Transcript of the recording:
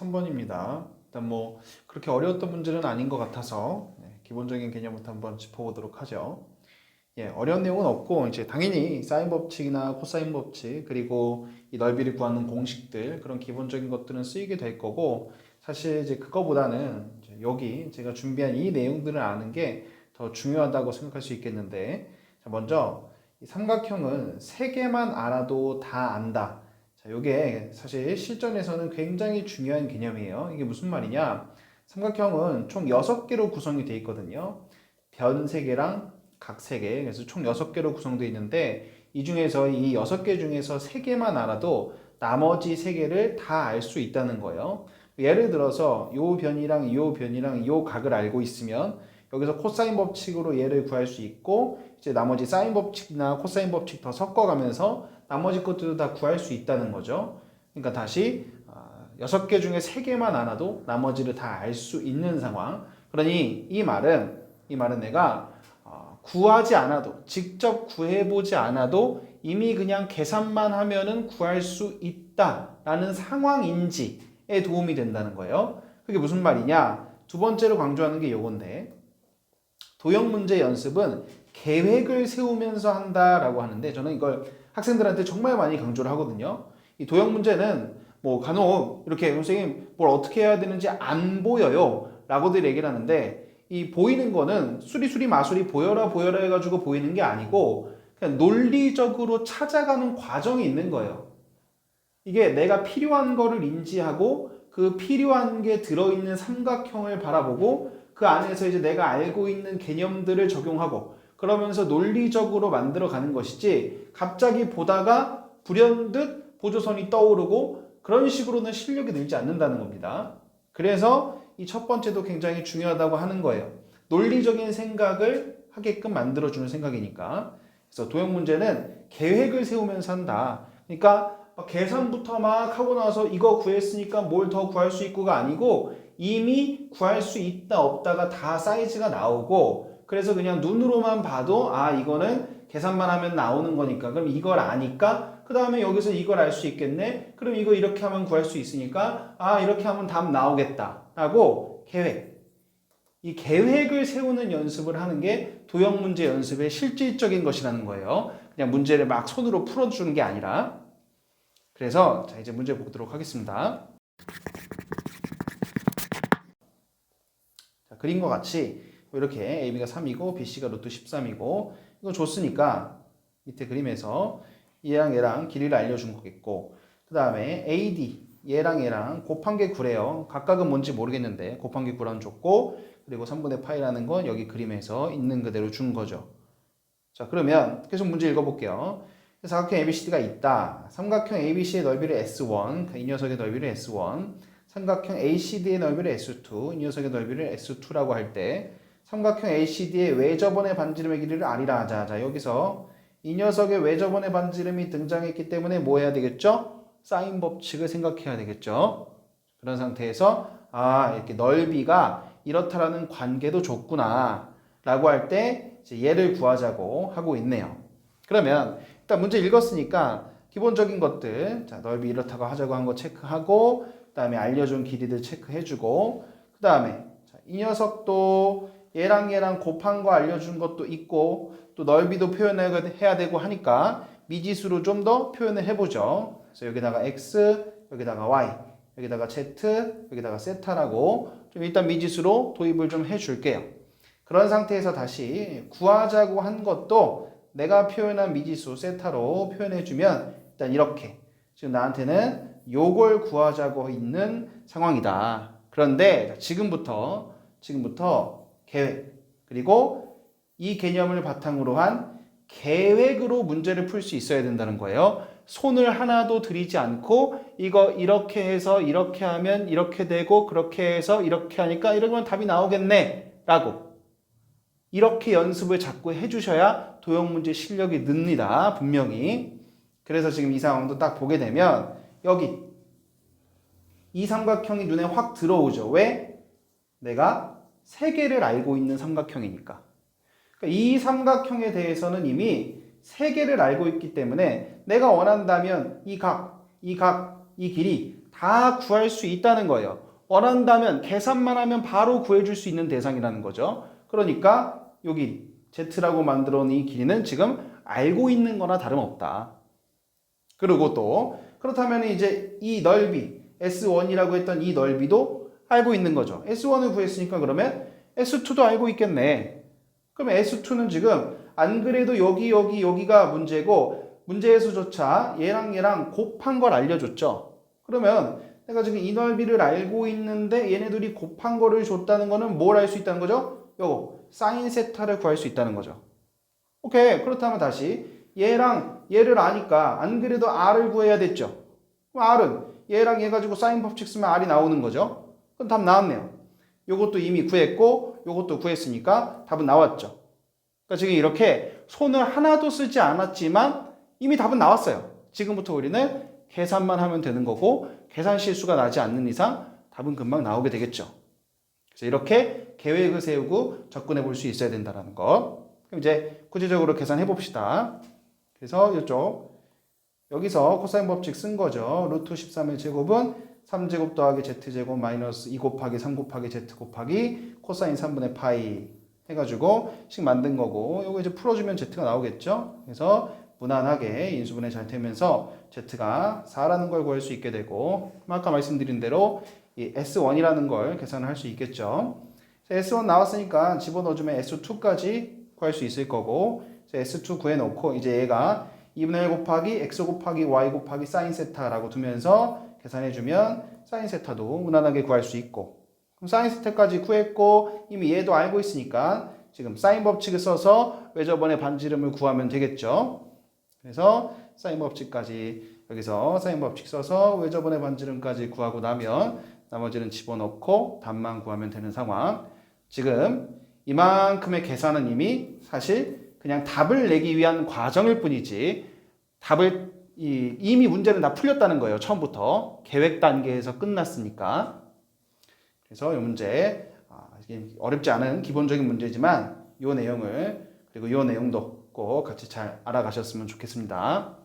3번입니다. 일단 뭐 그렇게 어려웠던 문제는 아닌 것 같아서 기본적인 개념부터 한번 짚어보도록 하죠. 어려운 내용은 없고 이제 당연히 사인 법칙이나 코사인 법칙 그리고 이 넓이를 구하는 공식들 그런 기본적인 것들은 쓰이게 될 거고 사실 이제 그거보다는 이제 여기 제가 준비한 이 내용들을 아는 게 더 중요하다고 생각할 수 있겠는데 자, 먼저 이 삼각형은 세 개만 알아도 다 안다. 자, 요게 사실 실전에서는 굉장히 중요한 개념이에요. 이게 무슨 말이냐? 삼각형은 총 6개로 구성이 되어 있거든요. 변 3개랑 각 3개. 그래서 총 6개로 구성되어 있는데 이 중에서 이 6개 중에서 3개만 알아도 나머지 3개를 다 알 수 있다는 거예요. 예를 들어서 요 변이랑 요 변이랑 요 각을 알고 있으면 여기서 코사인 법칙으로 얘를 구할 수 있고 이제 나머지 사인 법칙이나 코사인 법칙 더 섞어가면서 나머지 것들도 다 구할 수 있다는 거죠. 그러니까 다시 6개 중에 3개만 알아도 나머지를 다 알 수 있는 상황. 그러니 이 말은 내가 구하지 않아도 직접 구해보지 않아도 이미 그냥 계산만 하면은 구할 수 있다라는 상황인지에 도움이 된다는 거예요. 그게 무슨 말이냐? 두 번째로 강조하는 게 요건데 도형 문제 연습은 계획을 세우면서 한다라고 하는데 저는 이걸 학생들한테 정말 많이 강조를 하거든요. 이 도형 문제는 뭐 간혹 이렇게 선생님 뭘 어떻게 해야 되는지 안 보여요 라고들 얘기를 하는데 이 보이는 거는 수리수리 마수리 보여라 해가지고 보이는 게 아니고 그냥 논리적으로 찾아가는 과정이 있는 거예요. 이게 내가 필요한 거를 인지하고 그 필요한 게 들어있는 삼각형을 바라보고 그 안에서 이제 내가 알고 있는 개념들을 적용하고 그러면서 논리적으로 만들어 가는 것이지 갑자기 보다가 불현듯 보조선이 떠오르고 그런 식으로는 실력이 늘지 않는다는 겁니다. 그래서 이 첫 번째도 굉장히 중요하다고 하는 거예요. 논리적인 생각을 하게끔 만들어주는 생각이니까. 그래서 도형 문제는 계획을 세우면서 한다. 그러니까 계산부터 막 하고 나서 이거 구했으니까 뭘 더 구할 수 있고가 아니고 이미 구할 수 있다 없다가 다 사이즈가 나오고 그래서 그냥 눈으로만 봐도 이거는 계산만 하면 나오는 거니까 그럼 이걸 아니까 그 다음에 여기서 이걸 알 수 있겠네 그럼 이거 이렇게 하면 구할 수 있으니까 이렇게 하면 답 나오겠다 라고 이 계획을 세우는 연습을 하는 게 도형 문제 연습의 실질적인 것이라는 거예요. 그냥 문제를 막 손으로 풀어주는 게 아니라 그래서 자 이제 문제 보도록 하겠습니다. 자, 그림과 같이 이렇게 AB가 3이고 BC가 루트 13이고 이거 줬으니까 밑에 그림에서 얘랑 길이를 알려준 거겠고 그 다음에 AD 얘랑 곱한 게 9래요. 각각은 뭔지 모르겠는데 곱한 게 9라는 줬고 그리고 3분의 파이라는 건 여기 그림에서 있는 그대로 준 거죠. 자 그러면 계속 문제 읽어볼게요. 삼각형 ABCD가 있다. 삼각형 ABC의 넓이를 S1, 이 녀석의 넓이를 S1, 삼각형 ACD의 넓이를 S2, 이 녀석의 넓이를 S2라고 할 때 삼각형 ACD의 외접원의 반지름의 길이를 R이라 하자. 자 여기서 이 녀석의 외접원의 반지름이 등장했기 때문에 뭐 해야 되겠죠? 사인 법칙을 생각해야 되겠죠. 그런 상태에서 이렇게 넓이가 이렇다라는 관계도 줬구나 라고 할 때 얘를 구하자고 하고 있네요. 그러면 일단 문제 읽었으니까 기본적인 것들 자 넓이 이렇다고 하자고 한 거 체크하고 그 다음에 알려준 길이들 체크해주고 그 다음에 이 녀석도 얘랑 곱한 거 알려준 것도 있고 또 넓이도 표현해야 되고 하니까 미지수로 좀 더 표현을 해보죠. 그래서 여기다가 x, 여기다가 y, 여기다가 z, 여기다가 세타라고 좀 일단 미지수로 도입을 좀 해줄게요. 그런 상태에서 다시 구하자고 한 것도 내가 표현한 미지수 세타로 표현해주면 일단 이렇게 지금 나한테는 요걸 구하자고 있는 상황이다. 그런데 지금부터 계획 그리고 이 개념을 바탕으로 한 계획으로 문제를 풀 수 있어야 된다는 거예요. 손을 하나도 들이지 않고 이거 이렇게 해서 이렇게 하면 이렇게 되고 그렇게 해서 이렇게 하니까 이러면 답이 나오겠네 라고 이렇게 연습을 자꾸 해주셔야 도형 문제 실력이 늡니다. 분명히. 그래서 지금 이 상황도 딱 보게 되면 여기 이 삼각형이 눈에 확 들어오죠. 왜? 내가 세 개를 알고 있는 삼각형이니까. 그러니까 이 삼각형에 대해서는 이미 세 개를 알고 있기 때문에 내가 원한다면 이 각, 이 길이 다 다 구할 수 있다는 거예요. 원한다면 계산만 하면 바로 구해줄 수 있는 대상이라는 거죠. 그러니까 여기 Z라고 만들어 놓은 이 길이는 지금 알고 있는 거나 다름없다. 그리고 또 그렇다면 이제 이 넓이 S1이라고 했던 이 넓이도 알고 있는 거죠. S1을 구했으니까 그러면 S2도 알고 있겠네. 그러면 S2는 지금 안 그래도 여기가 문제고 문제에서조차 얘랑 곱한 걸 알려줬죠. 그러면 내가 지금 이 넓이를 알고 있는데 얘네들이 곱한 거를 줬다는 거는 뭘 알 수 있다는 거죠? 요거 사인 세타를 구할 수 있다는 거죠. 오케이. 그렇다면 다시 얘랑 얘를 아니까 안 그래도 R을 구해야 됐죠. 그럼 R은 얘랑 얘 가지고 사인 법칙 쓰면 R이 나오는 거죠. 그럼 답 나왔네요. 요것도 이미 구했고 요것도 구했으니까 답은 나왔죠. 그러니까 지금 이렇게 손을 하나도 쓰지 않았지만 이미 답은 나왔어요. 지금부터 우리는 계산만 하면 되는 거고 계산 실수가 나지 않는 이상 답은 금방 나오게 되겠죠. 그래서 이렇게 계획을 세우고 접근해 볼 수 있어야 된다는 것. 그럼 이제 구체적으로 계산해 봅시다. 그래서 이쪽 여기서 코사인 법칙 쓴 거죠. 루트 13의 제곱은 3제곱 더하기 z제곱 마이너스 2 곱하기 3 곱하기 z 곱하기 코사인 3분의 파이 해가지고 식 만든 거고 요거 이제 풀어주면 z가 나오겠죠. 그래서 무난하게 인수분해 잘 되면서 z가 4라는 걸 구할 수 있게 되고 아까 말씀드린 대로 이 S1이라는 걸 계산을 할 수 있겠죠. S1 나왔으니까 집어넣어주면 S2까지 구할 수 있을 거고 S2 구해놓고 이제 얘가 2분의 1 곱하기 x 곱하기 y 곱하기 사인 세타라고 두면서 계산해주면 사인 세타도 무난하게 구할 수 있고 그럼 사인 세타까지 구했고 이미 얘도 알고 있으니까 지금 사인 법칙을 써서 외접원의 반지름을 구하면 되겠죠. 그래서 사인 법칙까지 여기서 사인 법칙 써서 외접원의 반지름까지 구하고 나면 나머지는 집어넣고 답만 구하면 되는 상황. 지금 이만큼의 계산은 이미 사실 그냥 답을 내기 위한 과정일 뿐이지 답을 이미 문제는 다 풀렸다는 거예요. 처음부터 계획 단계에서 끝났으니까. 그래서 이 문제 어렵지 않은 기본적인 문제지만 이 내용을 그리고 이 내용도 꼭 같이 잘 알아가셨으면 좋겠습니다.